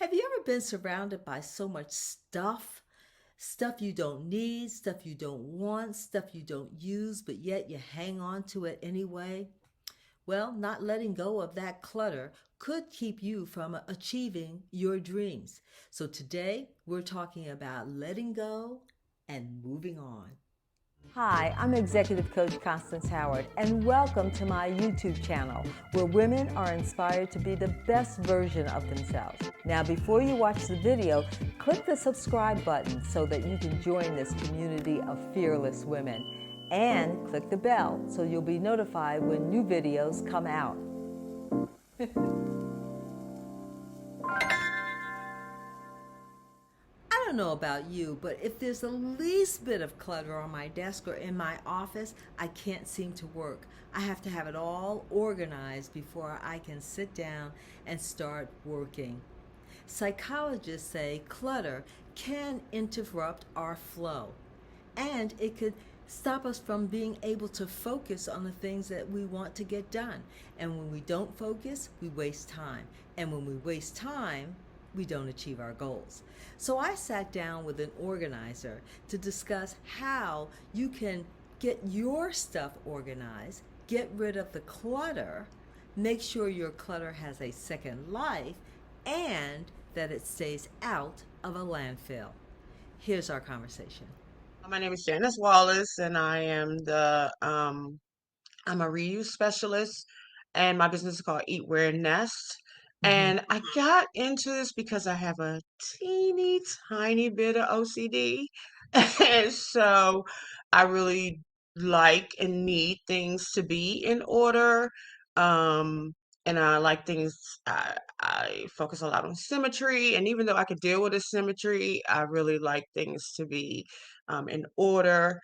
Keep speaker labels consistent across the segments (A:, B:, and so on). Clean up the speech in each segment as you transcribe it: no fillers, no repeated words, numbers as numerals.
A: Have you ever been surrounded by so much stuff? Stuff you don't need, stuff you don't want, stuff you don't use, but yet you hang on to it anyway? Well, not letting go of that clutter could keep you from achieving your dreams. So today we're talking about letting go and moving on. Hi, I'm Executive Coach Constance Howard, and welcome to my YouTube channel where women are inspired to be the best version of themselves. Now, before you watch the video, click the subscribe button so that you can join this community of fearless women. And click the bell so you'll be notified when new videos come out. I don't know about you, but if there's the least bit of clutter on my desk or in my office, I can't seem to work. I have to have it all organized before I can sit down and start working. Psychologists say clutter can interrupt our flow, and it could stop us from being able to focus on the things that we want to get done. And when we don't focus, we waste time. And when we waste time, we don't achieve our goals. So I sat down with an organizer to discuss how you can get your stuff organized, get rid of the clutter, make sure your clutter has a second life, and that it stays out of a landfill. Here's our conversation.
B: My name is Janice Wallace, and I'm a reuse specialist, and my business is called Eat, Wear, Nest.
A: Mhm.
B: And I got into this because I have a teeny tiny bit of OCD, and so I really like and need things to be in order. Um, and I like things. I focus a lot on symmetry, and even though I could deal with the symmetry, I really like things to be in order.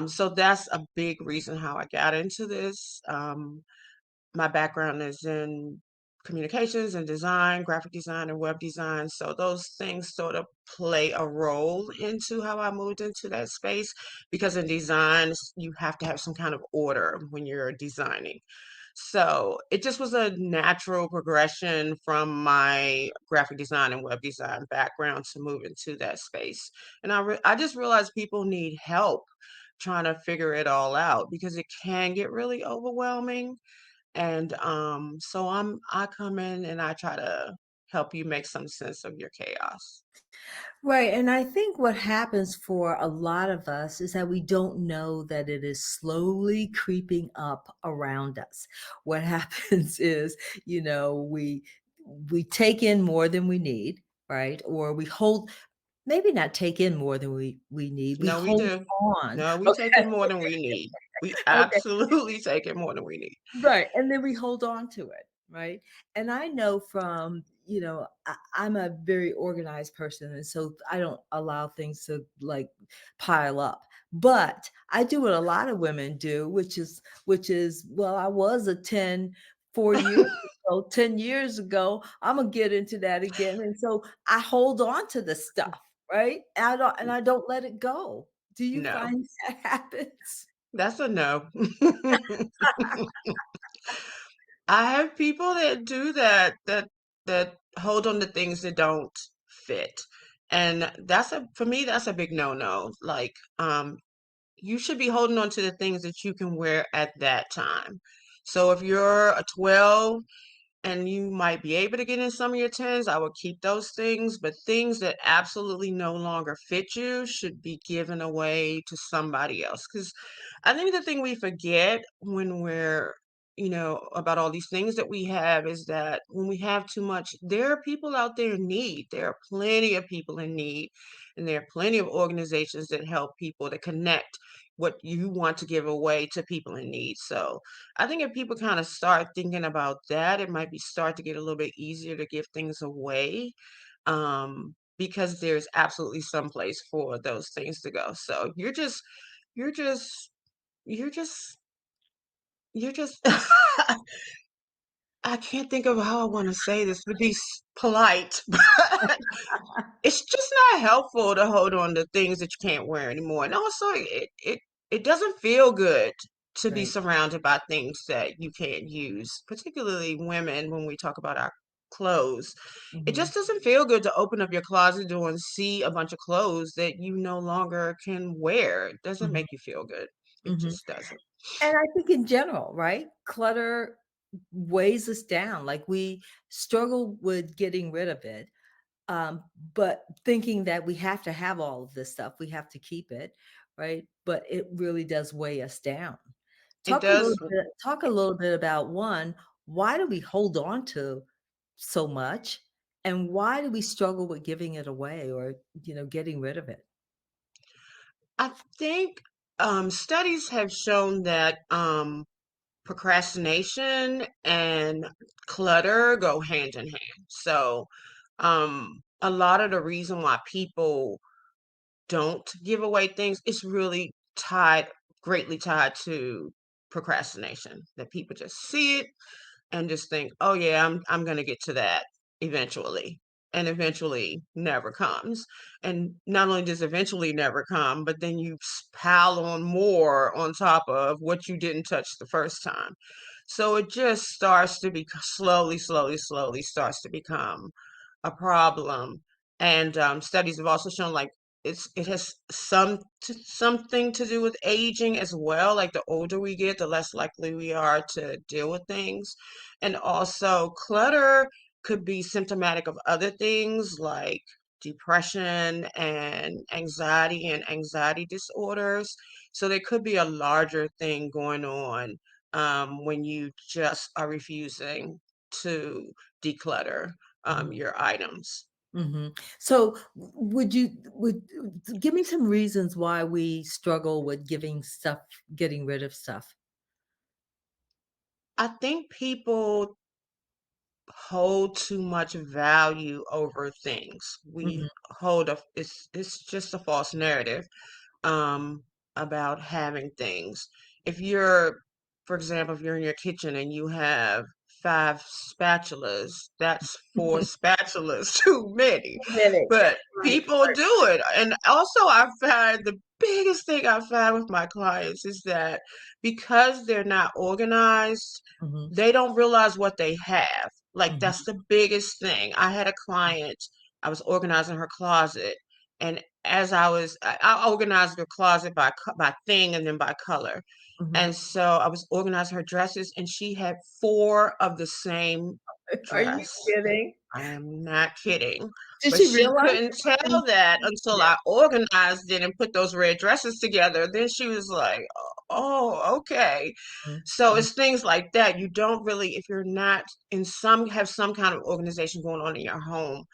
B: So that's a big reason how I got into this. My background is in communications and design, graphic design and web design. So those things sort of play a role into how I moved into that space because in design, you have to have some kind of order when you're designing. So it just was a natural progression from my graphic design and web design background to move into that space. And I just realized people need help trying to figure it all out because it can get really overwhelming. And so I come in and I try to help you make some sense of your chaos.
A: Right. And I think what happens for a lot of us is that we don't know that it is slowly creeping up around us. What happens is, we take in more than we need, right? Or we hold, maybe not take in more than we need. We
B: No, we
A: hold
B: do.
A: on.
B: No, we take
A: Okay.
B: in more than we need. We
A: Okay.
B: absolutely take in more than we need.
A: Right, and then we hold on to it, right? And I know from, I'm a very organized person, and so I don't allow things to like pile up. But I do what a lot of women do, which is, well, I was a 4 years ago, 10 years ago, I'm gonna get into that again. And so I hold on to the stuff, right? And I don't let it go. Do you
B: No,
A: find that happens?
B: that's a no. I have people that do that, that hold on to things that don't fit. And for me, that's a big no-no. Like, you should be holding on to the things that you can wear at that time. So if you're a 12 and you might be able to get in some of your 10s, I would keep those things, but things that absolutely no longer fit you should be given away to somebody else. Because I think the thing we forget when about all these things that we have is that when we have too much, there are people out there in need. There are plenty of people in need, and there are plenty of organizations that help people to connect what you want to give away to people in need. So I think if people kind of start thinking about that, it might be start to get a little bit easier to give things away, because there's absolutely some place for those things to go. So you're just, you're just, you're just. I can't think of how I want to say this to be polite, but it's just not helpful to hold on to things that you can't wear anymore. And also, it doesn't feel good to be
A: Right.
B: surrounded by things that you can't use, particularly women when we talk about our clothes. It
A: Mhm.
B: just doesn't feel good to open up your closet door and see a bunch of clothes that you no longer can wear. It doesn't
A: Mhm.
B: make you feel good. It
A: Mhm.
B: just doesn't.
A: And I think in general, right? Clutter weighs us down. Like we struggle with getting rid of it, um, but thinking that we have to have all of this stuff, we have to keep it, right? But it really does weigh us down.
B: It does.
A: Talk a little bit about one, why do we hold on to so much? And why do we struggle with giving it away or, getting rid of it?
B: I think studies have shown that procrastination and clutter go hand in hand. So, a lot of the reason why people don't give away things is really greatly tied to procrastination. That people just see it and just think, "Oh yeah, I'm gonna get to that eventually." And eventually never comes. And not only does eventually never come, but then you pile on more on top of what you didn't touch the first time. So it just starts to be slowly, slowly, slowly starts to become a problem. And studies have also shown like it has something to do with aging as well. Like the older we get, the less likely we are to deal with things. And also clutter could be symptomatic of other things like depression and anxiety disorders. So there could be a larger thing going on when you just are refusing to declutter your items.
A: Mhm. So, give me some reasons why we struggle with getting rid of stuff?
B: I think people hold too much value over things.
A: Mhm,
B: We hold a it's just a false narrative um about having things. If you're, for example, if you're in your kitchen and you have 5 spatulas, that's 4 spatulas too many.
A: minute.
B: But
A: Right,
B: people do it. And also I find the biggest thing I find with my clients is that because they're not organized,
A: mhm,
B: they don't realize what they have. Like
A: mhm,
B: that's the biggest thing. I had a client, I was organizing her closet, and as I organized her closet by thing and then by color.
A: mhm.
B: And so I was organizing her dresses, and she had 4 of the same
A: Are you
B: dress.
A: kidding?
B: I am not kidding.
A: Did
B: But
A: she
B: she
A: realize
B: couldn't
A: it?
B: tell that until
A: Yeah.
B: I organized it and put those red dresses together. Then she was like, "Oh, okay."
A: Mhm,
B: So
A: mhm,
B: it's things like that. You don't really, if you're not have some kind of organization going on in your home,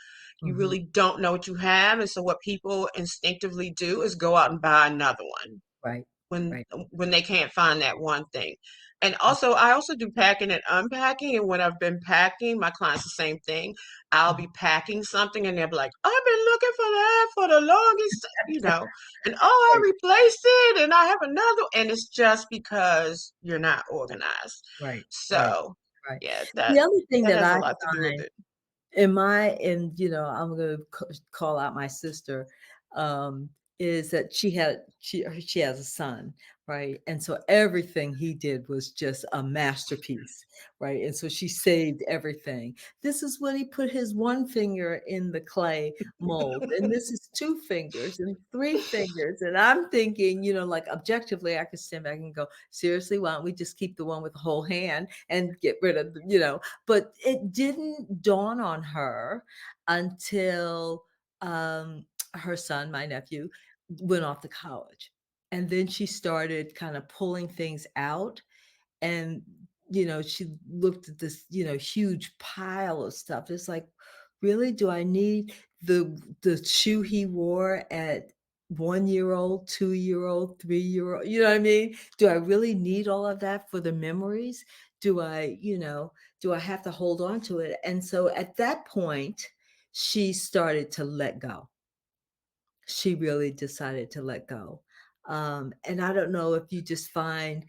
B: you
A: mhm.
B: really don't know what you have. And so what people instinctively do is go out and buy another one
A: Right,
B: when
A: right.
B: when they can't find that one thing. And also, I also do packing and unpacking. And when I've been packing, my clients the same thing. I'll
A: Mhm,
B: be packing something, and they'll be like, "I've been looking for that for the longest," and oh,
A: right,
B: I replaced it, and I have another. And it's just because you're not organized.
A: right, right,
B: So,
A: right.
B: yeah,
A: The other thing
B: that
A: that
B: has a
A: I
B: lot to do with
A: find
B: it.
A: I'm gonna call out my sister, um, is that she has a son, right? And so everything he did was just a masterpiece, right? And so she saved everything. This is when he put his one finger in the clay mold, and this is 2 fingers and 3 fingers, and I'm thinking, like, objectively, I could stand back and go, "Seriously, why don't we just keep the one with the whole hand and get rid of the" But it didn't dawn on her until, her son, my nephew, went off to college. And then she started kinda pulling things out, and, she looked at this, huge pile of stuff. It's like, "Really? Do I need the shoe he wore at 1-year old, 2-year old, 3-year old?" You know what I mean? Do I really need all of that for the memories? Do I, do I have to hold on to it? And so at that point, she started to let go. She really decided to let go. And I don't know if you just find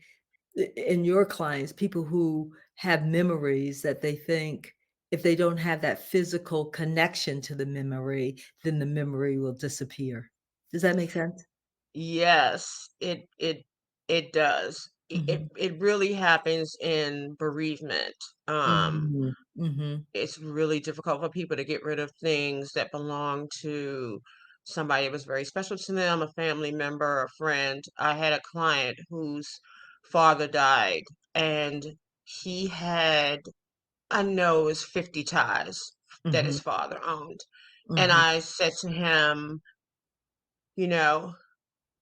A: in your clients, people who have memories that they think if they don't have that physical connection to the memory, then the memory will disappear. Does that make sense?
B: Yes, it does.
A: Mhm.
B: it really happens in bereavement.
A: Mhm. Mhm.
B: It's really difficult for people to get rid of things that belong to somebody that was very special to them, a family member, a friend. I had a client whose father died, and he had, I know it was 50 ties that his
A: Mhm.
B: father owned. And
A: Mhm.
B: I said to him, you know,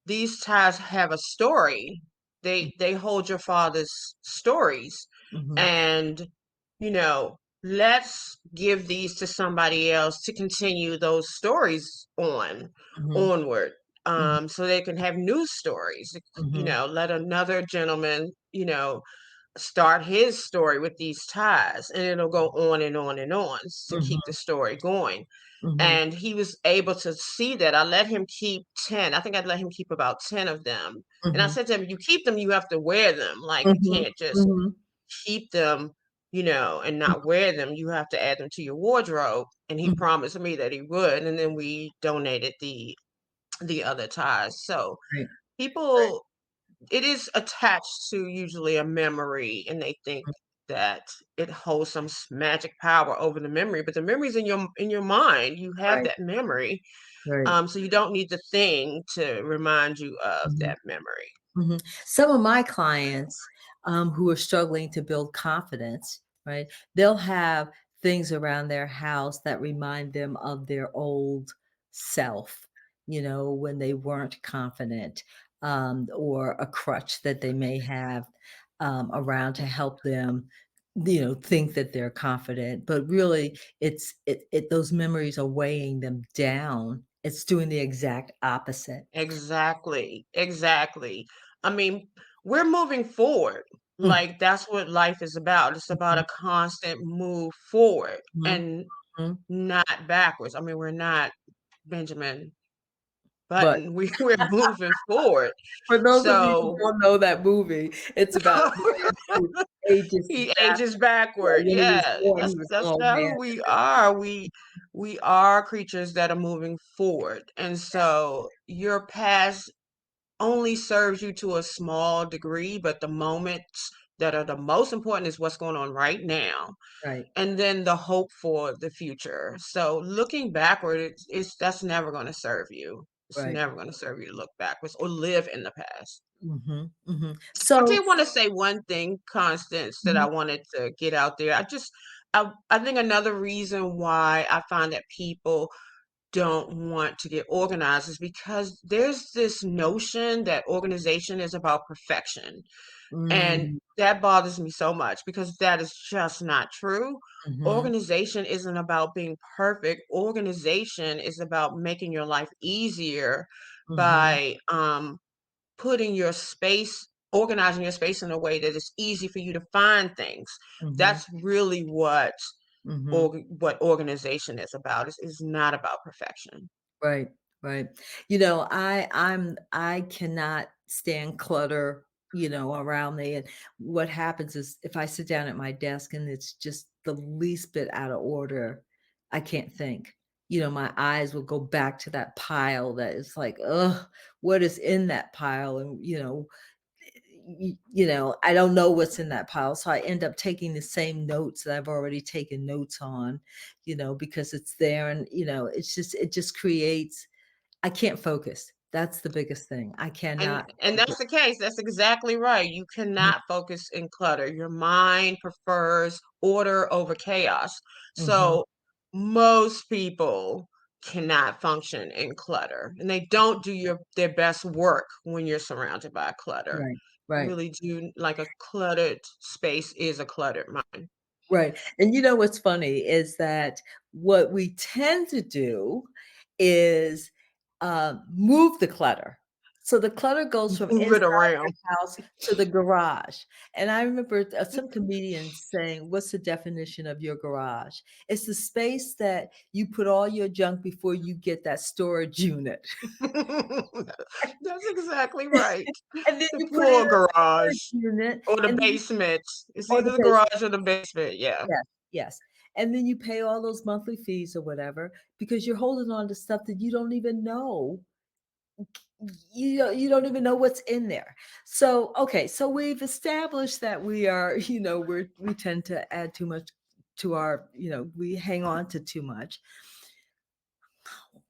B: these ties have a story. They hold your father's stories.
A: Mhm.
B: And, let's give these to somebody else to continue those stories
A: Mhm.
B: onward.
A: Mhm.
B: So they can have new stories.
A: Mhm.
B: Let another gentleman, start his story with these ties, and it'll go on and on and on to keep the
A: Mhm.
B: story going.
A: Mhm.
B: And he was able to see that. I let him keep 10. I think I'd let him keep about 10 of them. And I
A: Mhm.
B: said to him, "You keep them, you have to wear them. Like, you
A: Mhm.
B: can't just
A: Mhm.
B: keep them, and not wear them. You have to add them to your wardrobe." And he
A: Mhm.
B: promised me that he would. And then we donated the other ties. So
A: Right. Right.
B: people, it is attached to usually a memory, and they think that it holds some magic power over the memory, but the memory's in your mind. You have
A: Right.
B: that memory,
A: Right.
B: so you don't need the thing to remind you of
A: Mhm.
B: that memory.
A: Mhm. Some of my clients, who are struggling to build confidence, right? They'll have things around their house that remind them of their old self, when they weren't confident, or a crutch that they may have, around to help them, think that they're confident. But really, those memories are weighing them down. It's doing the exact opposite.
B: Exactly, exactly. I mean, we're moving forward.
A: Mm,
B: Like, that's what life is about. It's about
A: mhm,
B: a constant move forward
A: mhm,
B: and
A: mhm.
B: not backwards. I mean, we're not Benjamin
A: But
B: Button. We're moving forward.
A: for those of you who
B: So
A: don't know that movie, it's about a man who ages
B: he ages
A: backward. Yeah,
B: backward.
A: when he was
B: Yeah,
A: born, he
B: that's
A: was an
B: that's
A: old
B: not
A: man.
B: who we are. We are creatures that are moving forward. And so your past only serves you to a small degree, but the moments that are the most important is what's going on right now,
A: Right,
B: and then the hope for the future. So looking backward, it's that's never going to serve you. It's
A: right.
B: never going to serve you to look backwards or live in the past.
A: Mhm, mhm.
B: I
A: So
B: did want to say one thing, Constance, that I
A: mhm,
B: wanted to get out there. I think another reason why I find that people don't want to get organized is because there's this notion that organization is about perfection. And
A: mm,
B: that bothers me so much because that is just not true.
A: mhm,
B: Organization isn't about being perfect. Organization is about making your life easier
A: mhm,
B: by putting your space, organizing your space in a way that it's easy for you to find things.
A: mhm,
B: That's really
A: mhm.
B: what organization is about. It's not about perfection.
A: Right, right. I cannot stand clutter, around me, and what happens is if I sit down at my desk and it's just the least bit out of order, I can't think. My eyes will go back to that pile that is like, "Ugh, what is in that pile?" And, I don't know what's in that pile, so I end up taking the same notes that I've already taken notes on, because it's there, and, it just creates I can't focus. That's the biggest thing. I
B: And
A: cannot
B: and
A: focus.
B: that's the case. That's exactly right. You
A: Mhm,
B: cannot focus in clutter. Your mind prefers order over chaos.
A: mhm,
B: So most people cannot function in clutter, and they don't do their best work when you're surrounded by clutter.
A: right,
B: You
A: right.
B: really do, like, a cluttered space is a cluttered mind.
A: Right, and what's funny is that what we tend to do is, move the clutter. So the clutter goes from
B: Move it
A: inside
B: around.
A: your house to the garage, and I remember, some comedians saying, "What's the definition of your garage?" It's the space that you put all your junk before you get that storage unit.
B: That's exactly right.
A: And then
B: The
A: you put in
B: full
A: a storage
B: garage
A: unit,
B: or the
A: and then
B: basement. It's
A: or the
B: either the
A: basement.
B: garage or the basement, yeah.
A: Yes, yes. And then you pay all those monthly fees or whatever because you're holding on to stuff that you don't even know. You don't even know what's in there. So okay, so we've established that we are, we tend to add too much to our, we hang on to too much.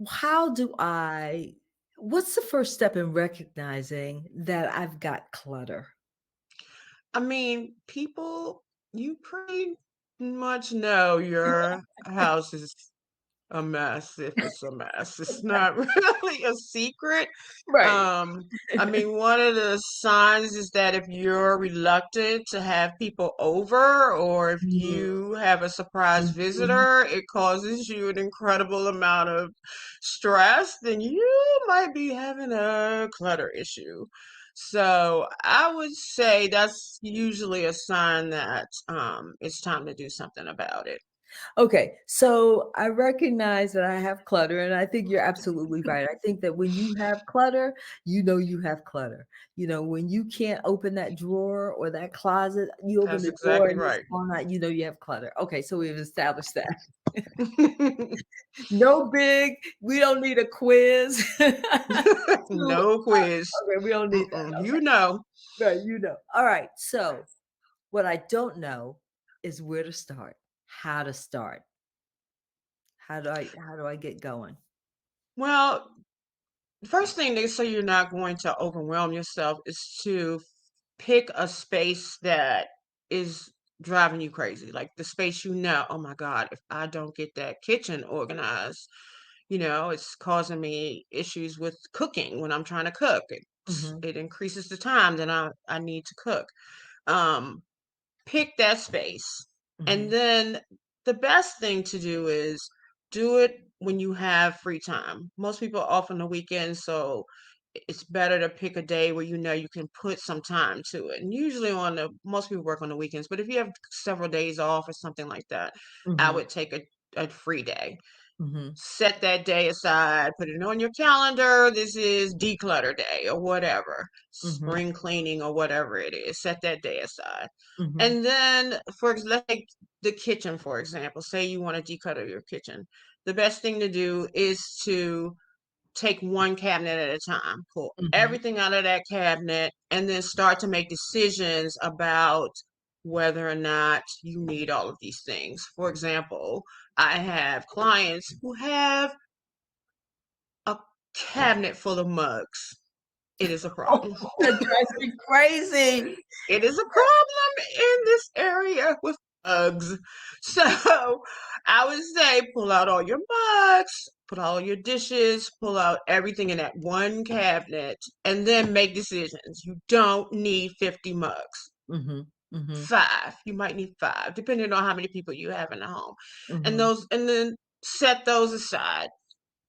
A: How do I What's the first step in recognizing that I've got clutter?
B: I mean, people, you pretty much know your house is a mess if it's a mess. It's not really a secret.
A: Right.
B: Um, I mean, one of the signs is that if you're reluctant to have people over, or if
A: Mhm,
B: you have a surprise
A: mhm.
B: visitor, it causes you an incredible amount of stress, then you might be having a clutter issue. So I would say that's usually a sign that it's time to do something about it.
A: Okay, so I recognize that I have clutter, and I think you're absolutely right. I think that when you have clutter, you have clutter. When you can't open that drawer or that closet, you open
B: That's
A: the door
B: exactly
A: and it's
B: right.
A: falling out, you have clutter. Okay, so we've established that. No big, we don't need a quiz.
B: No quiz.
A: Okay, we don't need that.
B: Mm-mm. You know.
A: Right, All right, so what I don't know is where to start, how to start. How do I get going?
B: Well, the first thing they say you're not going to overwhelm yourself is to pick a space that is driving you crazy. Like the space oh my God, if I don't get that kitchen organized, it's causing me issues with cooking when I'm trying to cook.
A: Mhm,
B: It increases the time that I need to cook. Um, Pick that space. And
A: mhm,
B: then the best thing to do is do it when you have free time. Most people are off on the weekend, so it's better to pick a day where you can put some time to it. And usually most people work on the weekends, but if you have several days off or something like that, I
A: mhm,
B: would take a free day.
A: mhm,
B: Set that day aside, put it on your calendar. This is declutter day or whatever,
A: mhm,
B: spring cleaning or whatever it is. Set that day aside.
A: mhm,
B: And then, let's take the kitchen, for example. Say you want to declutter your kitchen. The best thing to do is to take one cabinet at a time, pull
A: mhm,
B: everything out of that cabinet, and then start to make decisions about whether or not you need all of these things. For example, I have clients who have a cabinet full of mugs. It is a
A: Oh,
B: problem.
A: that drives me crazy.
B: It is a problem in this area with mugs. So I would say pull out all your mugs, put all your dishes, pull out everything in that one cabinet, and then make decisions. You don't need 50 mugs.
A: Mhm, mhm,
B: Five. You might need five, depending on how many people you have in the home.
A: mhm,
B: And then set those aside.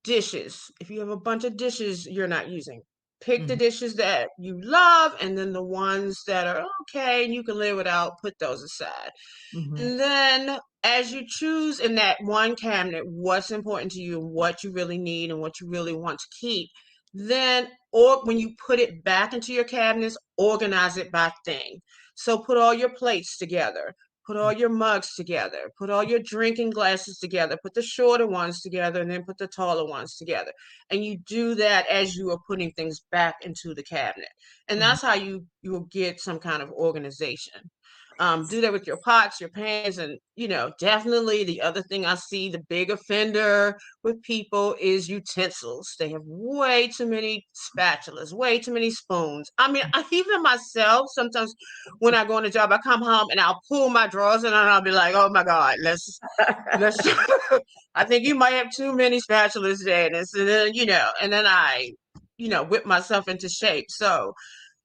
B: Dishes. If you have a bunch of dishes you're not using, pick the
A: mhm,
B: dishes that you love, and then the ones that are okay and you can live without, put those aside.
A: mhm,
B: And then as you choose in that one cabinet what's important to you and what you really need and what you really want to keep, then or when you put it back into your cabinets, organize it by thing. So put all your plates together, put all your mugs together, put all your drinking glasses together, put the shorter ones together, and then put the taller ones together. And you do that as you are putting things back into the cabinet. And
A: mhm.
B: that's how you will get some kind of organization. Do that with your pots, your pans, and definitely the other thing I see the big offender with people is utensils. They have way too many spatulas, way too many spoons. I mean, even myself, sometimes when I go on a job, I come home and I'll pull my drawers and I'll be like, oh my God, let's I think you might have too many spatulas today. And then, and then whip myself into shape. So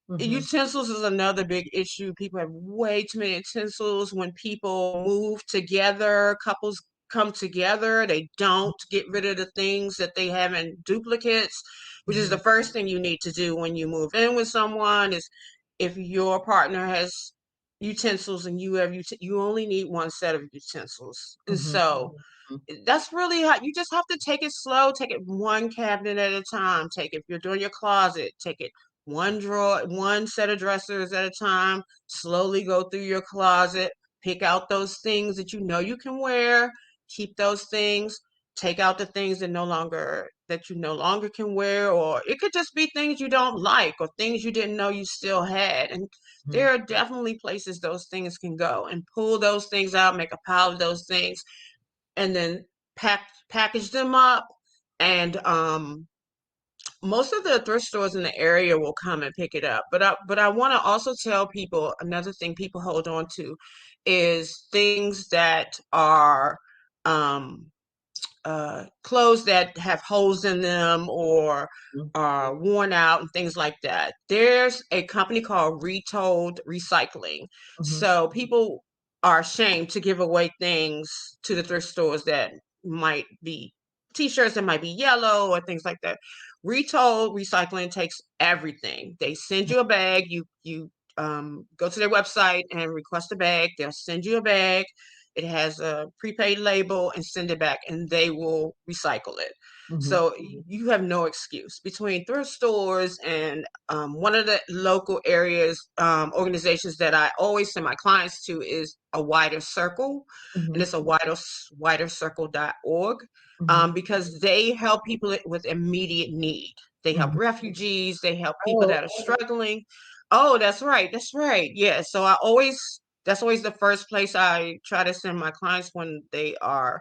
A: Mhm,
B: utensils is another big issue. People have way too many utensils. When people move together, couples come together, they don't get rid of the things that they have in duplicates, which is the
A: mhm,
B: first thing you need to do when you move in with someone is if your partner has utensils and you only need one set of utensils. And
A: mhm,
B: so
A: mhm,
B: that's really how you just have to take it slow, take it one cabinet at a time. Take if you're doing your closet, take it one drawer, one set of dressers at a time. Slowly go through your closet, pick out those things that you know you can wear, keep those things. take out the things that you no longer can wear, or it could just be things you don't like or things you didn't know you still had. And there
A: Mhm.
B: are definitely places those things can go, and pull those things out, make a pile of those things, and then package them up. And most of the thrift stores in the area will come and pick it up. But I want to also tell people another thing people hold on to is things that are um, clothes that have holes in them or are worn out and things like that. There's a company called Retold Recycling.
A: Mhm.
B: So people are ashamed to give away things to the thrift stores that might be t-shirts that might be yellow or things like that. Retold Recycling takes everything. They send you a bag. You go to their website and request a bag. They'll send you a bag. It has a prepaid label, and send it back, and they will recycle it.
A: Mhm.
B: So you have no excuse. Between thrift stores and one of the local areas organizations that I always send my clients to is a Wider Circle, and
A: Mhm.
B: it's a widercircle.org,
A: Mhm.
B: because they help people with immediate need. They help
A: Mhm.
B: refugees. They help people
A: Oh,
B: that are struggling. Oh, that's right. That's right. Yeah. So that's always the first place I try to send my clients when they are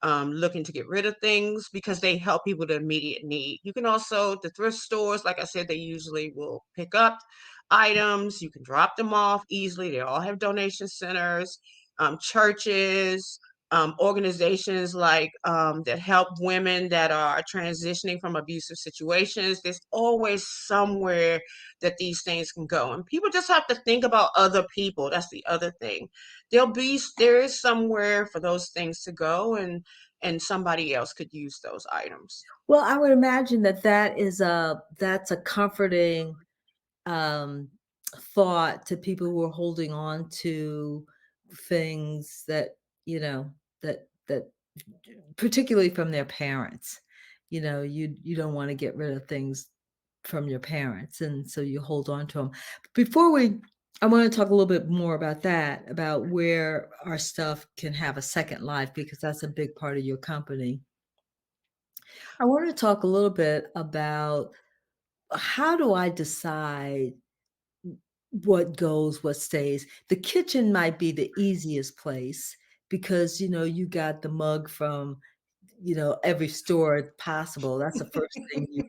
B: looking to get rid of things, because they help people to immediate need. You can also, the thrift stores, like I said, they usually will pick up items. You can drop them off easily. They all have donation centers, churches, organizations like that help women that are transitioning from abusive situations. There's always somewhere that these things can go, and people just have to think about other people. That's the other thing. There is somewhere for those things to go, and somebody else could use those items.
A: well, I would imagine that that's a comforting, um, thought to people who are holding on to things that, you know, that particularly from their parents. You don't wanna get rid of things from your parents, and so you hold on to them. Before we I wanna talk a little bit more about that, about where our stuff can have a second life, because that's a big part of your company. I wanna talk a little bit about, how do I decide what goes, what stays? The kitchen might be the easiest place because, you got the mug from, every store possible. That's the first thing you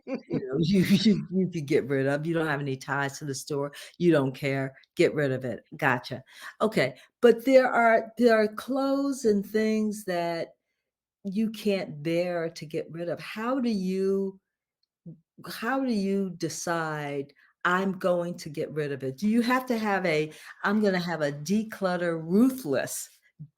A: could get rid of. You don't have any ties to the store. You don't care. Get rid of it. Gotcha. Okay. But there are clothes and things that you can't bear to get rid of. How do you decide, I'm going to get rid of it? Do you have to have I'm going to have a declutter ruthless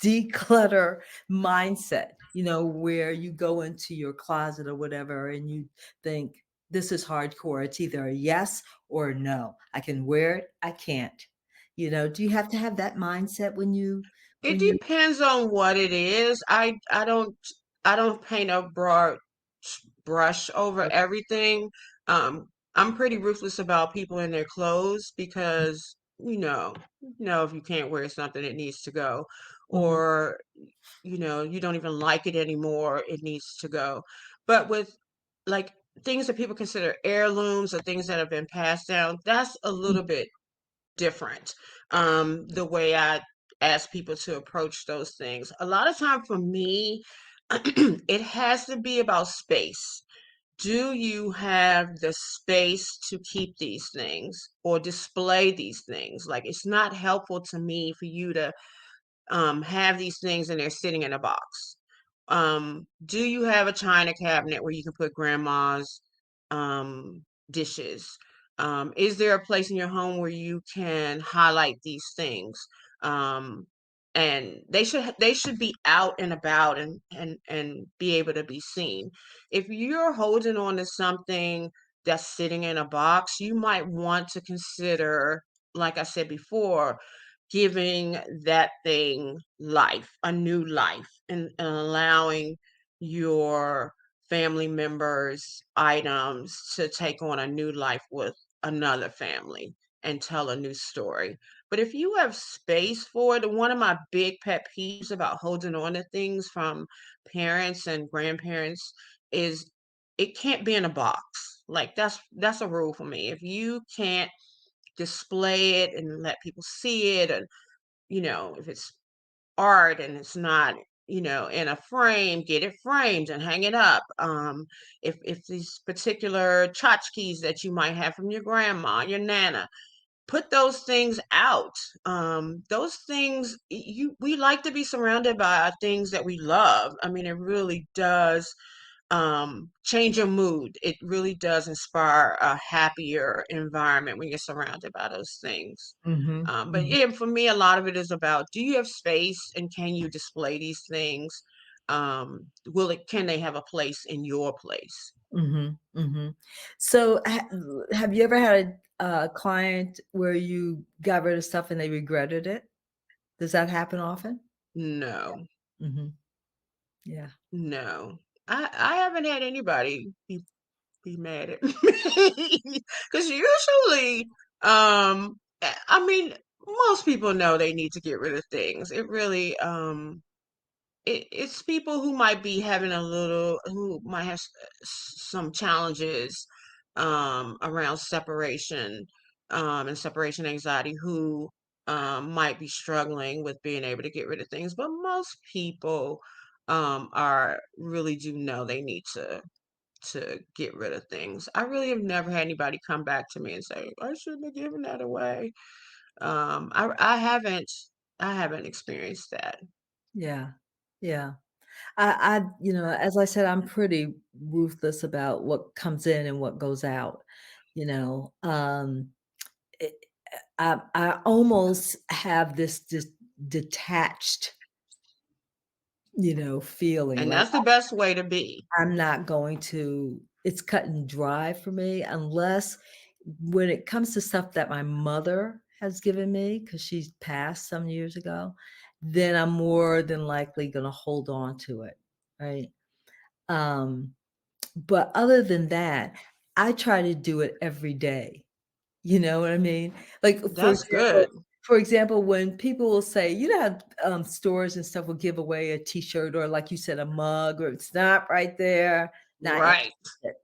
A: declutter mindset, where you go into your closet or whatever and you think, this is hardcore. It's either a yes or a no. I can wear it. I can't. Do you have to have that mindset
B: It
A: when you
B: depends on what it is. I don't paint a broad brush over everything. I'm pretty ruthless about people in their clothes, because if you can't wear something, it needs to go.
A: Mhm,
B: Or you don't even like it anymore, it needs to go. But with, like, things that people consider heirlooms or things that have been passed down, that's a
A: mhm,
B: little bit different. The way I ask people to approach those things. A lot of time for me, it has to be about space. Do you have the space to keep these things or display these things? Like, it's not helpful to me for you to have these things and they're sitting in a box. Do you have a china cabinet where you can put grandma's dishes? Is there a place in your home where you can highlight these things? Um, and they should be out and about, and be able to be seen. If you're holding on to something that's sitting in a box, you might want to consider, like I said before, giving that thing life, a new life, and allowing your family members' items to take on a new life with another family and tell a new story. But if you have space for it, one of my big pet peeves about holding on to things from parents and grandparents is it can't be in a box. Like that's a rule for me. If you can't display it and let people see it, and if it's art and it's not, in a frame, get it framed and hang it up. If these particular tchotchkes that you might have from your grandma, your nana, put those things out. Those things, we like to be surrounded by things that we love. I mean, it really does change your mood. It really does inspire a happier environment when you're surrounded by those things.
A: Mhm.
B: But
A: Mhm.
B: yeah, for me, a lot of it is about, do you have space and can you display these things? Can they have a place in your place?
A: Mhm. Mhm. So, have you ever had a client where you got rid of stuff and they regretted it? Does that happen often?
B: No,
A: Mhm. Yeah.
B: no. I haven't had anybody be mad at me because usually, I mean, most people know they need to get rid of things. It really, it's people who might be having who might have some challenges around separation and separation anxiety, who might be struggling with being able to get rid of things. But most people are really do know they need to get rid of things. I really have never had anybody come back to me and say, I shouldn't have given that away. I haven't experienced that.
A: Yeah. Yeah. As I said, I'm pretty ruthless about what comes in and what goes out, you know? It I almost have this detached, feeling
B: And
A: like
B: that's the best way to be.
A: I'm not going to it's cut and dry for me unless when it comes to stuff that my mother has given me, because she's passed some years ago, then I'm more than likely gonna hold on to it, right? Um, but other than that, I try to do it every day. You know what I mean? Like,
B: That's good.
A: for example, when people will say, how, stores and stuff will give away a T-shirt or, like you said, a mug, or it's not right there, not
B: Right.
A: interested,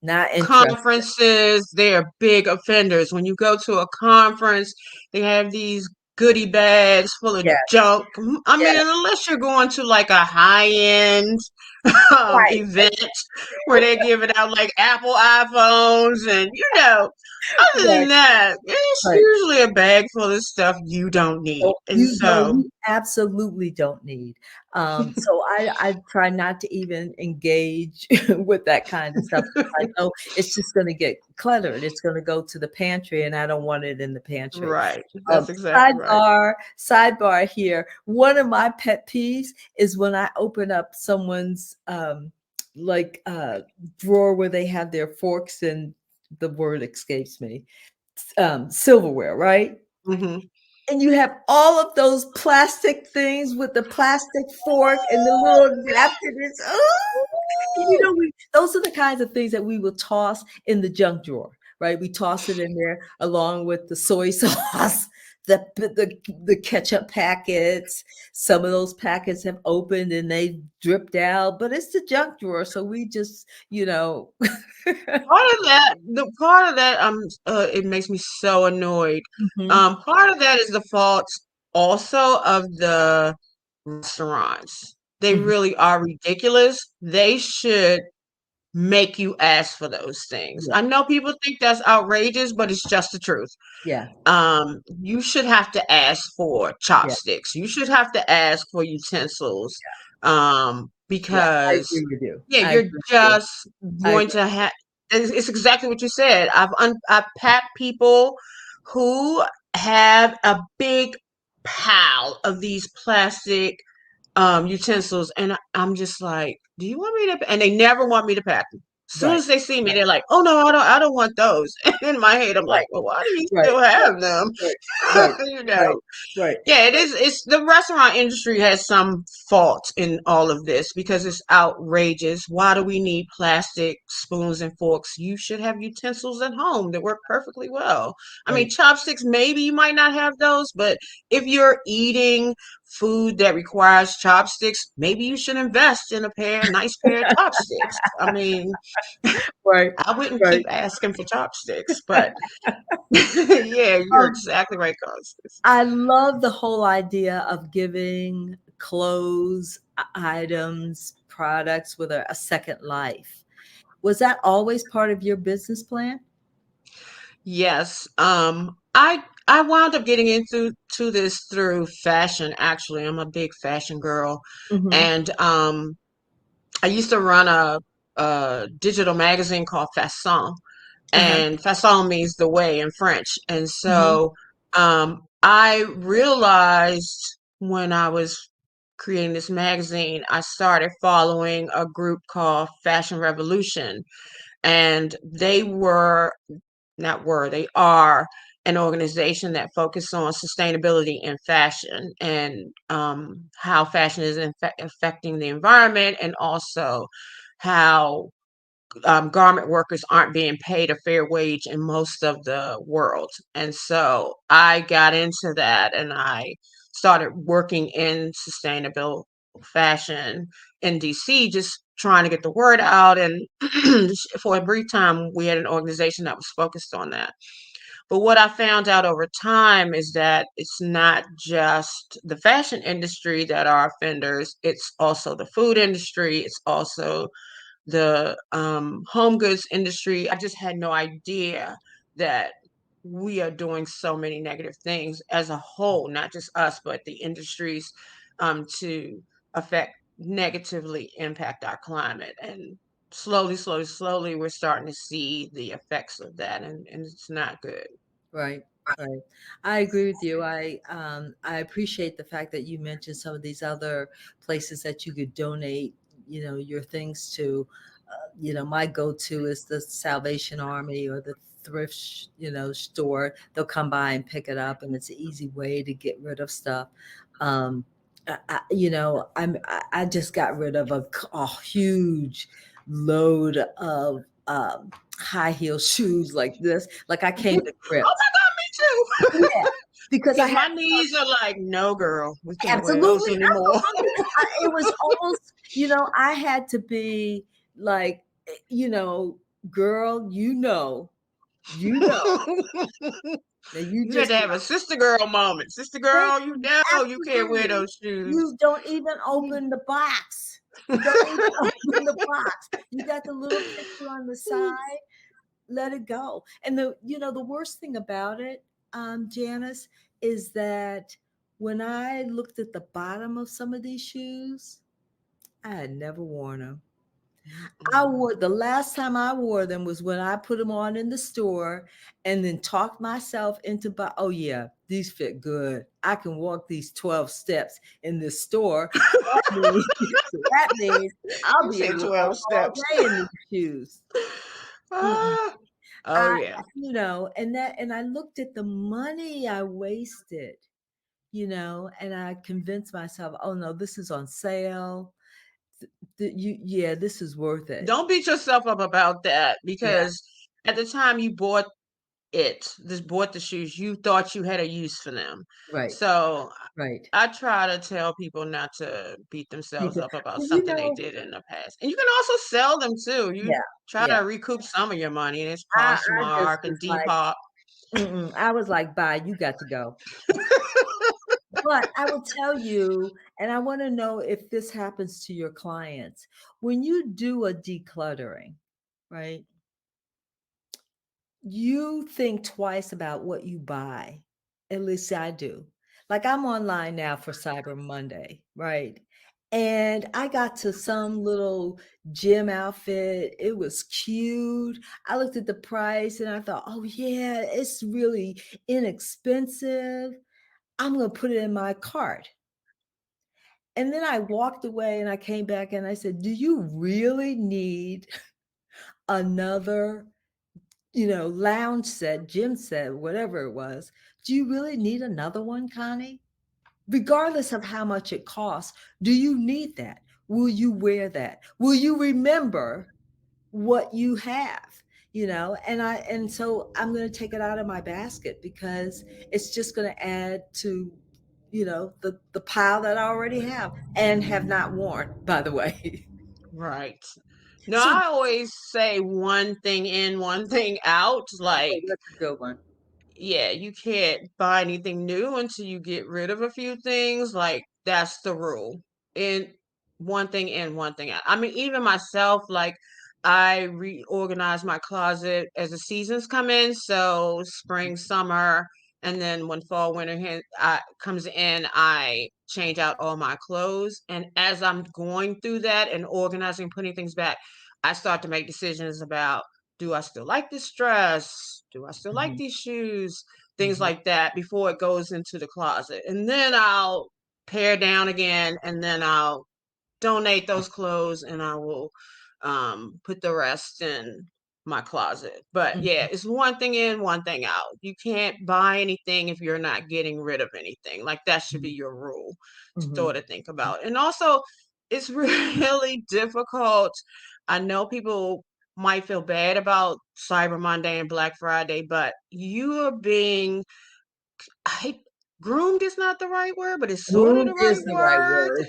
A: not interested.
B: Conferences, they're big offenders. When you go to a conference, they have these goodie bags full of
A: Yes,
B: junk. I mean,
A: yes,
B: unless you're going to like a high-end
A: right,
B: event where they're giving out like Apple iPhones, and other than
A: right,
B: that, it's
A: right.
B: usually a bag full of stuff you don't
A: Oh,
B: need. And so,
A: you absolutely don't need. So I try not to even engage with that kind of stuff because I know it's just gonna get cluttered. It's gonna go to the pantry, and I don't want it in the pantry.
B: right,
A: Um,
B: that's exactly right.
A: sidebar here. One of my pet peeves is when I open up someone's, like, drawer where they have their forks and the word escapes me, silverware, right?
B: Hmm.
A: And you have all of those plastic things with the plastic fork and the little napkin. It's those are the kinds of things that we will toss in the junk drawer, right? We toss it in there along with the soy sauce, the ketchup packets. Some of those packets have opened and they dripped out, but it's the junk drawer, so we just,
B: The part of that, it makes me so annoyed.
A: Mhm.
B: Part of that is the fault also of the restaurants. They
A: Mhm.
B: really are ridiculous. They should make you ask for those things.
A: Yeah,
B: I know people think that's outrageous, but it's just the truth.
A: yeah,
B: You should have to ask for
A: yeah,
B: chopsticks. You should have to ask for utensils.
A: yeah. I
B: Because
A: agree with you.
B: yeah,
A: I
B: you're
A: agree with you.
B: just
A: I
B: going
A: agree.
B: to have. It's exactly what you said. I've packed people who have a big pile of these plastic utensils, and I'm just like, do you want me to? And they never want me to pack them. Soon
A: Right.
B: as they see me,
A: Right.
B: they're like, "Oh no, I don't want those." And in my head, I'm
A: Right.
B: like, "Well, why do you
A: Right.
B: still
A: Right.
B: have them?"
A: Right. Right.
B: You
A: Right.
B: know.
A: Right.
B: Yeah, it is. It's the restaurant industry has some fault in all of this because it's outrageous. Why do we need plastic spoons and forks? You should have utensils at home that work perfectly well. I mean,
A: Right.
B: chopsticks, maybe you might not have those, but if you're eating food that requires chopsticks, maybe you should invest in a nice pair of chopsticks. I mean,
A: Right.
B: I wouldn't
A: Right.
B: keep asking for chopsticks, but yeah, you're
A: Um,
B: exactly right, Constance.
A: I love the whole idea of giving clothes, items, products with a second life. Was that always part of your business plan?
B: Yes. I wound up getting into this through fashion, actually. I'm a big fashion girl.
A: Mhm.
B: And I used to run a digital magazine called Fashion.
A: Uh-huh.
B: And Fashion means the way in French. And
A: Mhm.
B: so I realized when I was creating this magazine, I started following a group called Fashion Revolution. And they are an organization that focuses on sustainability in fashion and how fashion is affecting the environment, and also how garment workers aren't being paid a fair wage in most of the world. And so I got into that and I started working in sustainable fashion in DC, just trying to get the word out. And for a brief time, we had an organization that was focused on that. But what I found out over time is that it's not just the fashion industry that are offenders, it's also the food industry, it's also the home goods industry. I just had no idea that we are doing so many negative things as a whole, not just us, but the industries to affect negatively impact our climate. And slowly, slowly, slowly, we're starting to see the effects of that, and it's not good.
A: Right, right. I agree with you. I appreciate the fact that you mentioned some of these other places that you could donate, your things to. My go-to is the Salvation Army or the thrift, store. They'll come by and pick it up, and it's an easy way to get rid of stuff. Um, I just got rid of a huge load of high heel shoes like this. Like I came to
B: Oh
A: grips.
B: my God, me too.
A: Yeah, because I
B: Because
A: had
B: my knees are like, no, girl, we can't wear those
A: absolutely,
B: anymore.
A: absolutely. It was almost, I had to be like, girl, you know, that you
B: You had
A: just
B: to have a sister girl moment. Sister
A: think
B: girl, you know you can't wear
A: absolutely.
B: those shoes.
A: You don't even open the box. You don't even open the box. You got the little picture on the side. Let it go. And the worst thing about it, Janice, is that when I looked at the bottom of some of these shoes, I had never worn them.
B: Mm-mm.
A: The last time I wore them was when I put them on in the store and then talked myself into, oh yeah, these fit good. I can walk these 12 steps in this store. That means, so that means I'll
B: You
A: be
B: said
A: able to
B: 12
A: walk all
B: steps.
A: day in these shoes. Mm-mm.
B: Ah, oh,
A: I,
B: yeah.
A: and I looked at the money I wasted, and I convinced myself, oh no, this is on sale. Yeah, this is worth it.
B: Don't beat yourself up about that
A: Yeah,
B: because at the time you bought the shoes, you thought you had a use for them.
A: right,
B: So
A: right.
B: I try to tell people not to beat themselves
A: Because,
B: up about
A: well,
B: something they did in the past. And you can also sell them too. You
A: yeah,
B: try
A: yeah.
B: to recoup some of your money, and it's
A: I just
B: Poshmark
A: was
B: and
A: like,
B: Depop.
A: I was like, bye, you got to go. But I will tell you, and I want to know if this happens to your clients. When you do a decluttering, right? You think twice about what you buy. At least I do. Like I'm online now for Cyber Monday, right? And I got to some little gym outfit. It was cute. I looked at the price and I thought, oh, yeah, it's really inexpensive. I'm going to put it in my cart. And then I walked away and I came back and I said, do you really need another, lounge set, gym set, whatever it was. Do you really need another one, Connie? Regardless of how much it costs, do you need that? Will you wear that? Will you remember what you have? And so I'm going to take it out of my basket because it's just going to add to the pile that I already have and have not worn, by the way.
B: Right. No,
A: So
B: I always say one thing in, one thing out.
A: oh,
B: Like,
A: that's a good one.
B: yeah, you can't buy anything new until you get rid of a few things. Like, that's the rule. And one thing in, one thing out. I mean, even myself, like, I reorganize my closet as the seasons come in. So, spring, summer, and then when fall, winter comes in, I change out all my clothes. And as I'm going through that and organizing, putting things back, I start to make decisions about, do I still like this dress? Do I still like
A: Mhm,
B: these shoes? Things
A: mhm,
B: like that before it goes into the closet. And then I'll pare down again and then I'll donate those clothes and I will put the rest in my closet. But yeah,
A: mhm,
B: it's one thing in, one thing out. You can't buy anything if you're not getting rid of anything. Like that should be
A: mhm,
B: your rule to
A: mhm,
B: sort of think about. And also, it's really difficult. I know people might feel bad about Cyber Monday and Black Friday, but you are being I, groomed is not the right word, but it's sort of
A: Groomed
B: the right
A: is the right
B: word.
A: word.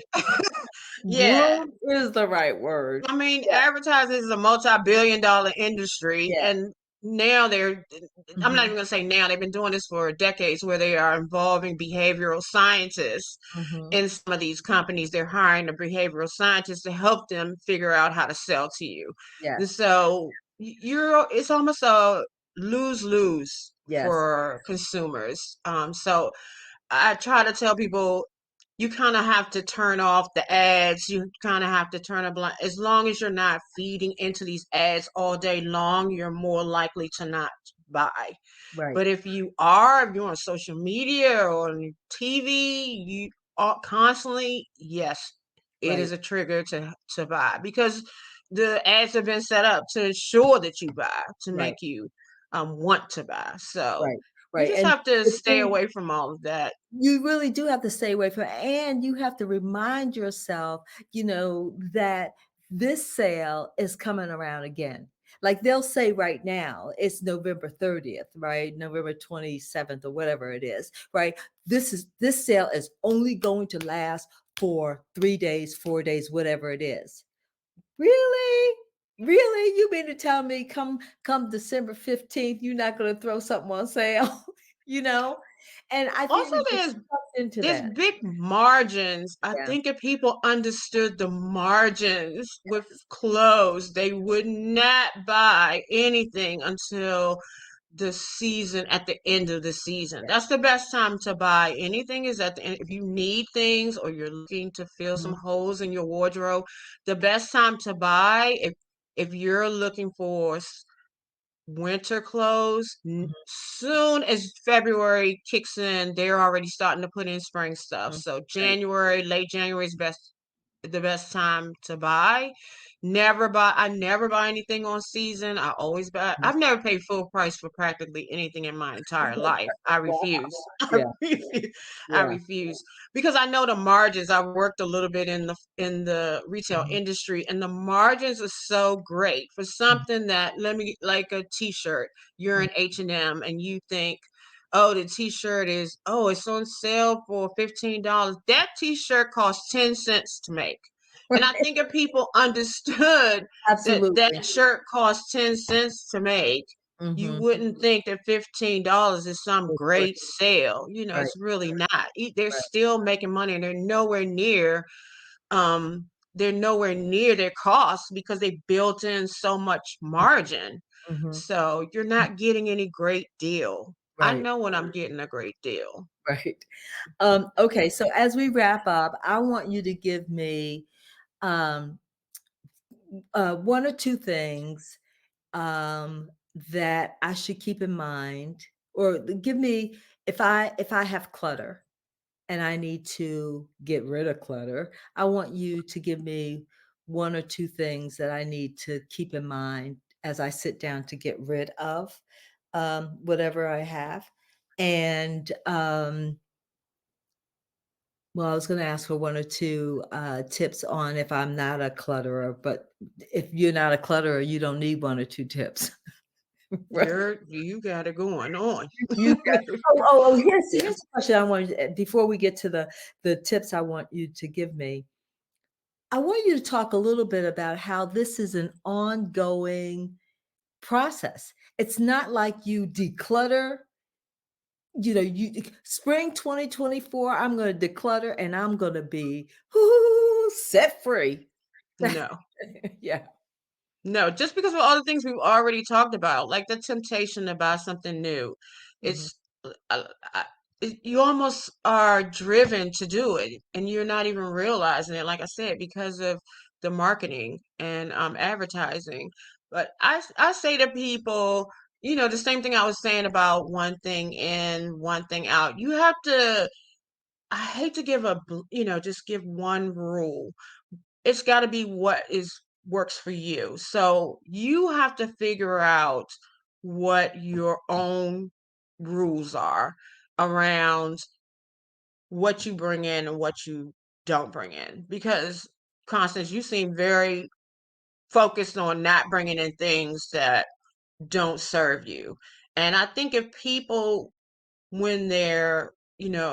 B: Yeah,
A: Groomed is the right word.
B: I mean,
A: Yeah,
B: advertising is a multi-billion-dollar industry,
A: yeah.
B: and now I'm not
A: Mhm,
B: even gonna say now, they've been doing this for decades where they are involving behavioral scientists
A: mhm.
B: in some of these companies. They're hiring a behavioral scientist to help them figure out how to sell to you. And
A: Yes,
B: so it's almost a lose-lose
A: yes,
B: for consumers. So I try to tell people you kind of have to turn off the ads. You kind of have to turn a blind. As long as you're not feeding into these ads all day long, you're more likely to not buy.
A: right,
B: But if you're on social media or on TV, you are constantly, yes, it is
A: right,
B: a trigger to buy because the ads have been set up to ensure that you buy, to make
A: right,
B: you want to buy. So
A: right,
B: you
A: right.
B: just
A: And
B: have to
A: the
B: stay
A: thing
B: away from all of that.
A: you really do have to stay away from it, and you have to remind yourself, that this sale is coming around again. Like they'll say right now, it's November 30th, right? November 27th or whatever it is, right? This sale is only going to last for 3 days, 4 days, whatever it is. Really? Really? You mean to tell me come December 15th, you're not gonna throw something on sale? You know? And I think
B: Also,
A: we get
B: there's
A: sucked into
B: there's
A: that.
B: big margins. I
A: Yeah,
B: think if people understood the margins with clothes, they would not buy anything until the season at the end of the season.
A: yeah.
B: That's the best time to buy anything is at the end. If you need things or you're looking to fill some
A: Mhm,
B: holes in your wardrobe, the best time to buy if you're looking for winter clothes.
A: mhm,
B: Soon as February kicks in, they're already starting to put in spring stuff.
A: mhm.
B: So
A: Right.
B: Late January is the best time to buy. I never buy anything on season.
A: Mhm.
B: I've never paid full price for practically anything in my entire life. I
A: Wow.
B: refuse. I
A: Yeah,
B: refuse. I
A: yeah.
B: refuse because I know the margins. I've worked a little bit in the retail
A: Mhm,
B: industry and the margins are so great for
A: mhm,
B: something that let me like a t-shirt. You're
A: mhm.
B: in H&M and you think, oh, the t-shirt it's on sale for $15. That t-shirt costs 10 cents to make. And I think if people understood that
A: Absolutely.
B: that shirt costs 10 cents to make, you
A: Mhm.
B: wouldn't think that $15 is some
A: It's worth
B: great
A: it.
B: sale. You know,
A: Right,
B: it's really not. They're
A: right.
B: still making money and um they're nowhere near their costs because they built in so much margin.
A: Mhm.
B: So you're not getting any great deal. I
A: Right,
B: know when I'm getting a great deal.
A: right. Okay, so as we wrap up, I want you to give me, um, 1 or 2 things that I should keep in mind, or give me if I have clutter and I need to get rid of clutter, I want you to give me 1 or 2 things that I need to keep in mind as I sit down to get rid of whatever I have. And well, I was going to ask for one or two tips on if I'm not a clutterer, but if you're not a clutterer, you don't need one or two tips, right?
B: You got it going on.
A: You got here's
B: Yes.
A: a question I wanted before we get to the tips I want you to give me. I want you to talk a little bit about how this is an ongoing process. It's not like you declutter, you spring 2024, I'm going to declutter and I'm going to be set free.
B: No.
A: Yeah.
B: No, just because of all the things we've already talked about, like the temptation to buy something new.
A: Mhm.
B: It's I, you almost are driven to do it, and you're not even realizing it. Like I said, because of the marketing and advertising. But I say to people, the same thing I was saying about one thing in, one thing out. You have to. I hate to give just give one rule. It's got to be what is works for you. So you have to figure out what your own rules are around what you bring in and what you don't bring in. Because Constance, you seem very focused on not bringing in things that don't serve you. And I think if people, when they're,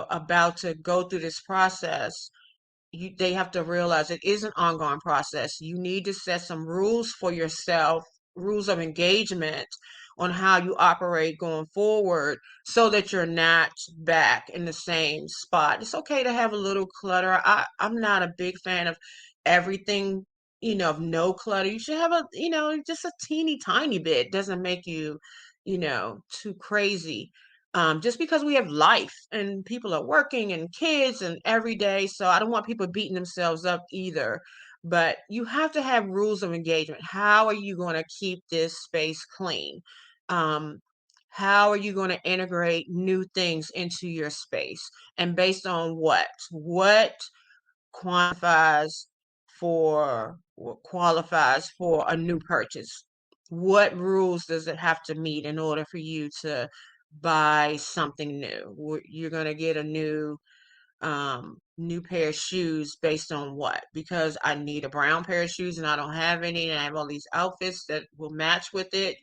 B: about to go through this process, they have to realize it is an ongoing process. You need to set some rules for yourself, rules of engagement on how you operate going forward so that you're not back in the same spot. It's okay to have a little clutter. I'm not a big fan of everything, of no clutter. You should have just a teeny tiny bit. Doesn't make you, too crazy, just because we have life and people are working and kids and every day. So I don't want people beating themselves up either. But you have to have rules of engagement. How are you going to keep this space clean? Um, how are you going to integrate new things into your space? And based on what? What quantifies what qualifies for a new purchase? What rules does it have to meet in order for you to buy something new? You're going to get a new pair of shoes based on what? Because I need a brown pair of shoes and I don't have any, and I have all these outfits that will match with it,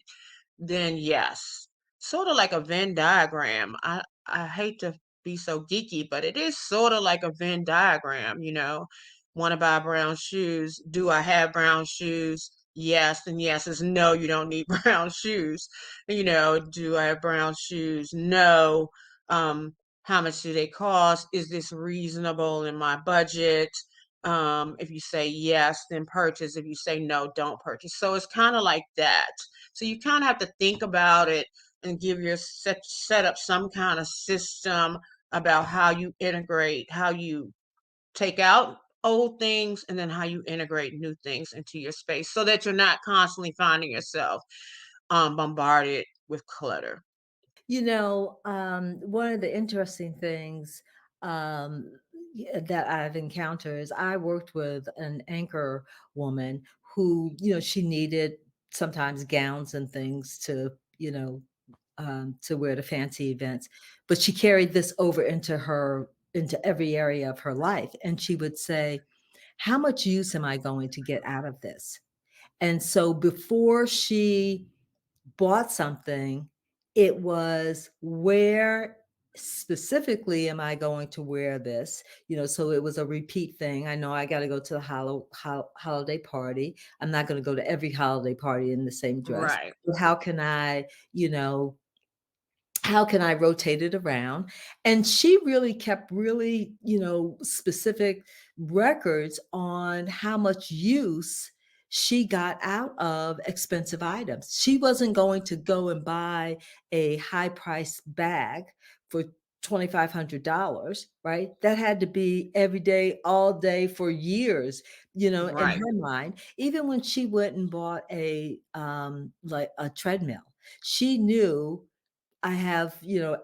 B: then yes. Sort of like a Venn diagram. I hate to be so geeky, but it is sort of like a Venn diagram. Want to buy brown shoes? Do I have brown shoes? Yes, and yes is no, you don't need brown shoes. Do I have brown shoes? No. Um, how much do they cost? Is this reasonable in my budget? If you say yes, then purchase. If you say no, don't purchase. So it's kind of like that. So you kind of have to think about it and set up some kind of system about how you integrate, how you take out old things, and then how you integrate new things into your space so that you're not constantly finding yourself bombarded with clutter.
A: One of the interesting things that I've encountered is I worked with an anchor woman who, she needed sometimes gowns and things to wear to fancy events, but she carried this over into every area of her life, and she would say, "How much use am I going to get out of this?" And so before she bought something, it was where specifically am I going to wear this? So it was a repeat thing. I know I got to go to the holiday party. I'm not going to go to every holiday party in the same dress.
B: Right,
A: But you know, how can I rotate it around? And she really kept really, specific records on how much use she got out of expensive items. She wasn't going to go and buy a high price bag for $2,500, right? That had to be every day, all day for years, in
B: right,
A: her mind. Even when she went and bought like a treadmill, she knew I have,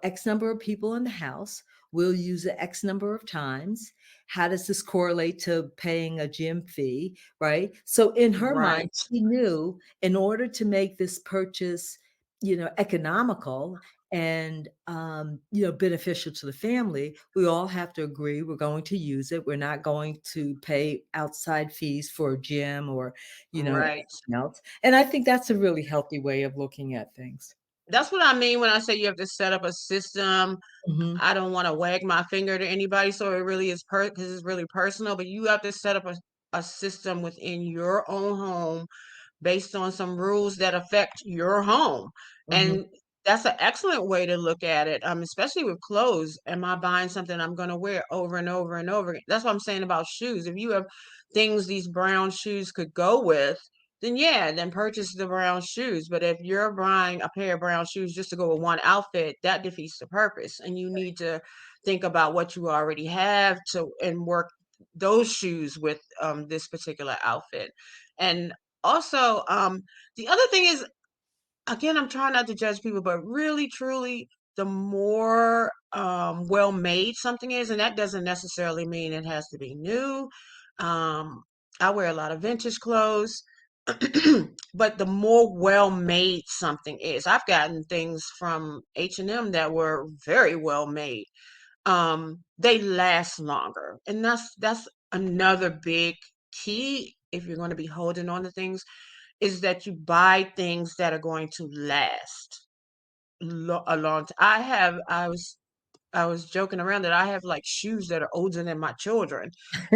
A: X number of people in the house. We'll use it X number of times. How does this correlate to paying a gym fee, right? So in her mind,
B: Right.
A: she knew in order to make this purchase, economical and beneficial to the family, we all have to agree we're going to use it. We're not going to pay outside fees for a gym or
B: Right.
A: anything else. And I think that's a really healthy way of looking at things.
B: That's what I mean when I say you have to set up a system.
A: Hmm.
B: I don't wanna wag my finger to anybody, so it really is because it's really personal, but you have to set up a system within your own home based on some rules that affect your home.
A: Hmm.
B: And that's an excellent way to look at it, especially with clothes. Am I buying something I'm going to wear over and over and over again? That's what I'm saying about shoes. If you have things these brown shoes could go with, then yeah, then purchase the brown shoes. But if you're buying a pair of brown shoes just to go with one outfit, that defeats the purpose. And you need to think about what you already have to and work those shoes with this particular outfit. And also, the other thing is, again, I'm trying not to judge people, but really, truly, the more well made something is, and that doesn't necessarily mean it has to be new. Um, I wear a lot of vintage clothes, but the more well made something is, I've gotten things from H&M that were very well made. They last longer, and that's another big key if you're going to be holding on to things is that you buy things that are going to last a long time. I was joking around that I have like shoes that are older than my children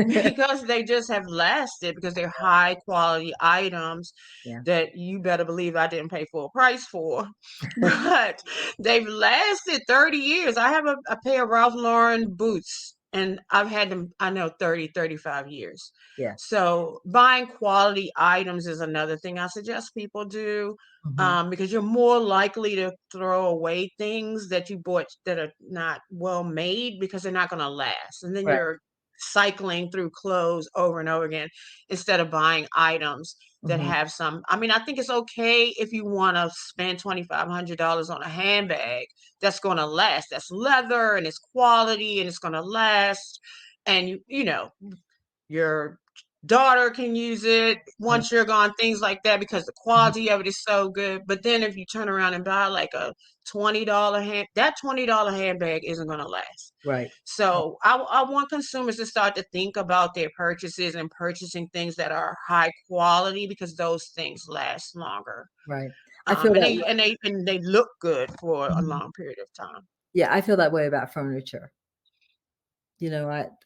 B: because they just have lasted because they're high quality items
A: Yeah.
B: that you better believe I didn't pay full price for. But they've lasted 30 years. I have a pair of Ralph Lauren boots and I've had them, I know, 30, 35 years.
A: Yeah.
B: So buying quality items is another thing I suggest people do,
A: Hmm.
B: because you're more likely to throw away things that you bought that are not well made because they're not going to last. And then
A: Right.
B: you're cycling through clothes over and over again instead of buying items that
A: Hmm.
B: have some. I mean, I think it's okay if you want to spend $2,500 on a handbag that's going to last. That's leather and it's quality and it's going to last. And your daughter can use it
A: Right.
B: once you're gone, things like that, because the
A: Mhm.
B: quality of it is so good. But then if you turn around and buy like a that $20 handbag isn't going to last.
A: Right. Right.
B: So I want consumers to start to think about their purchases and purchasing things that are high quality because those things last longer.
A: Right. I feel
B: And
A: that
B: they
A: way.
B: and they and they look good for a
A: Mhm.
B: long period of time.
A: Yeah, I feel that way about furniture.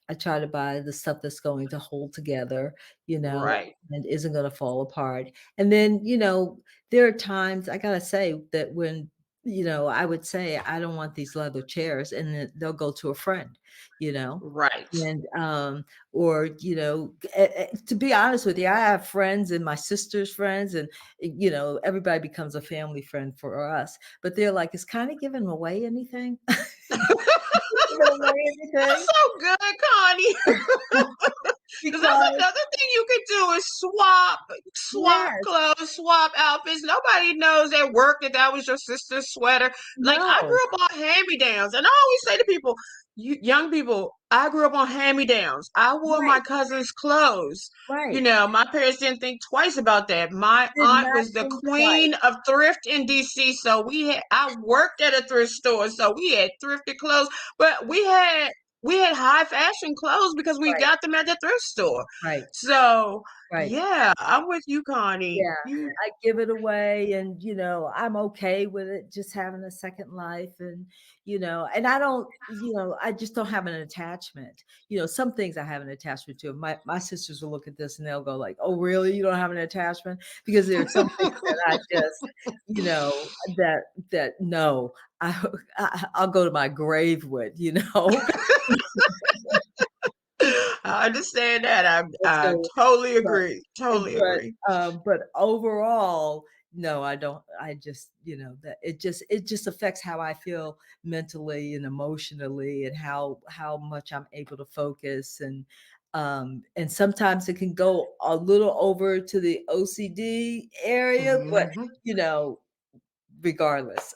A: I try to buy the stuff that's going to hold together,
B: Right.
A: and isn't gonna fall apart. And then, there are times I gotta say that when, I would say, "I don't want these leather chairs," and then they'll go to a friend, you know?
B: Right.
A: And, or, to be honest with you, I have friends and my sister's friends, and, everybody becomes a family friend for us. But they're like, "Is kinda giving away anything?" Giving away
B: That's
A: anything?
B: so good, Connie. Because that's
A: Because
B: another thing you could do is swap
A: yes,
B: clothes, swap outfits. Nobody knows at work that that was your sister's sweater. Like I
A: no,
B: grew up on hand-me-downs, and I always say to people, you young people, I grew up on hand-me-downs. I wore my
A: right,
B: cousin's clothes.
A: right.
B: My parents didn't think twice about that. My
A: Did
B: aunt
A: not
B: was the
A: think twice.
B: queen of thrift in DC, so I worked at a thrift store, so we had thrifted clothes, but we had high fashion clothes because we
A: Right,
B: got them at the thrift store.
A: right,
B: So,
A: right.
B: yeah, I'm with you, Connie.
A: Yeah, I give it away and, I'm okay with it just having a second life and, and I don't, I just don't have an attachment. Some things I have an attachment to. My sisters will look at this and they'll go like, "Oh, really? You don't have an attachment?" Because there are some things that I just, that no, I I'll go to my grave with,
B: I understand that. I
A: And
B: I
A: so
B: totally
A: but
B: agree. Totally agree.
A: but overall, no, I don't. I just, that it just affects how I feel mentally and emotionally, and how much I'm able to focus, and sometimes it can go a little over to the OCD area, but
B: Mhm.
A: you know, regardless,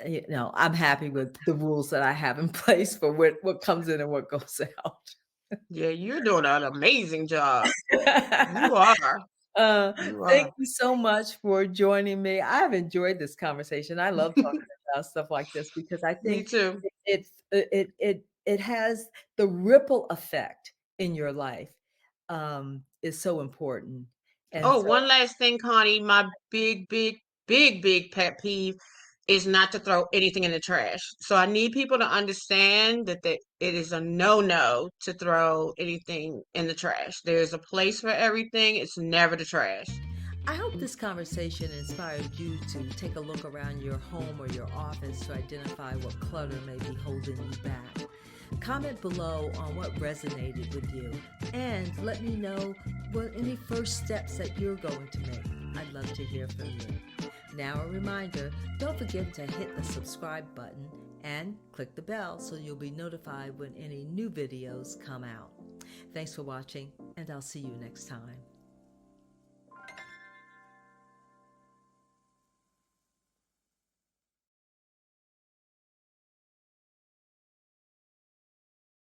A: You know, I'm happy with the rules that I have in place for what comes in and what goes out.
B: Yeah, you're doing an amazing job. You are.
A: Uh,
B: You
A: Thank
B: are.
A: you so much for joining me. I've enjoyed this conversation. I love talking about stuff like this because I
B: Me
A: think
B: too.
A: it has the ripple effect in your life, is so important. And
B: Oh,
A: so
B: one last thing, Connie. My big pet peeve is not to throw anything in the trash. So I need people to understand that it is a no-no to throw anything in the trash. There's a place for everything. It's never the trash.
A: I hope this conversation inspired you to take a look around your home or your office to identify what clutter may be holding you back. Comment below on what resonated with you and let me know what any first steps that you're going to make. I'd love to hear from you. Now, a reminder, don't forget to hit the subscribe button and click the bell so you'll be notified when any new videos come out. Thanks for watching, and I'll see you next time.